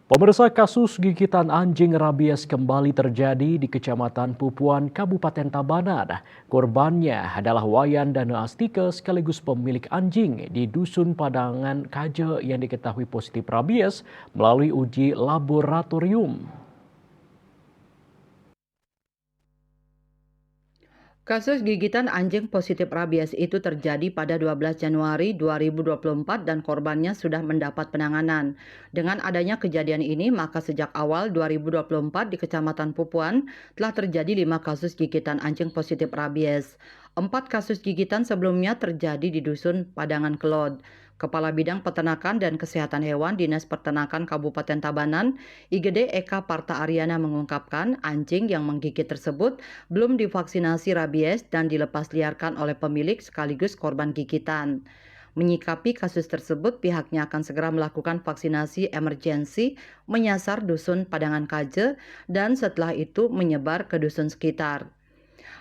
Pemirsa, kasus gigitan anjing rabies kembali terjadi di Kecamatan Pupuan, Kabupaten Tabanan. Korbannya adalah Wayan Dana Astika sekaligus pemilik anjing di Dusun Padangan Kaje yang diketahui positif rabies melalui uji laboratorium. Kasus gigitan anjing positif rabies itu terjadi pada 12 Januari 2024 dan korbannya sudah mendapat penanganan. Dengan adanya kejadian ini, maka sejak awal 2024 di Kecamatan Pupuan telah terjadi 5 kasus gigitan anjing positif rabies. 4 kasus gigitan sebelumnya terjadi di Dusun Padangan Kelod. Kepala Bidang Peternakan dan Kesehatan Hewan Dinas Peternakan Kabupaten Tabanan, IGD Eka Parta Aryana mengungkapkan anjing yang menggigit tersebut belum divaksinasi rabies dan dilepas liarkan oleh pemilik sekaligus korban gigitan. Menyikapi kasus tersebut, pihaknya akan segera melakukan vaksinasi emergensi menyasar Dusun Padangan Kaje dan setelah itu menyebar ke dusun sekitar.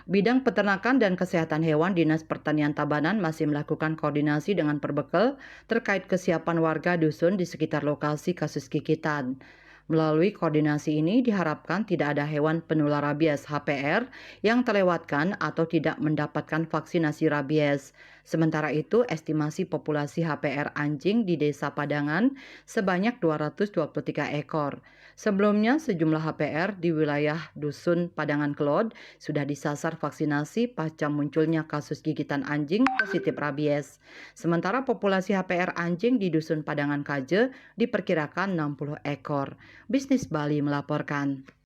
Bidang Peternakan dan Kesehatan Hewan Dinas Pertanian Tabanan masih melakukan koordinasi dengan Perbekel terkait kesiapan warga dusun di sekitar lokasi kasus gigitan. Melalui koordinasi ini diharapkan tidak ada hewan penular rabies (HPR) yang terlewatkan atau tidak mendapatkan vaksinasi rabies. Sementara itu, estimasi populasi HPR anjing di Desa Padangan sebanyak 223 ekor. Sebelumnya, sejumlah HPR di wilayah Dusun Padangan Kelod sudah disasar vaksinasi pasca munculnya kasus gigitan anjing positif rabies. Sementara populasi HPR anjing di Dusun Padangan Kaje diperkirakan 60 ekor. Bisnis Bali melaporkan.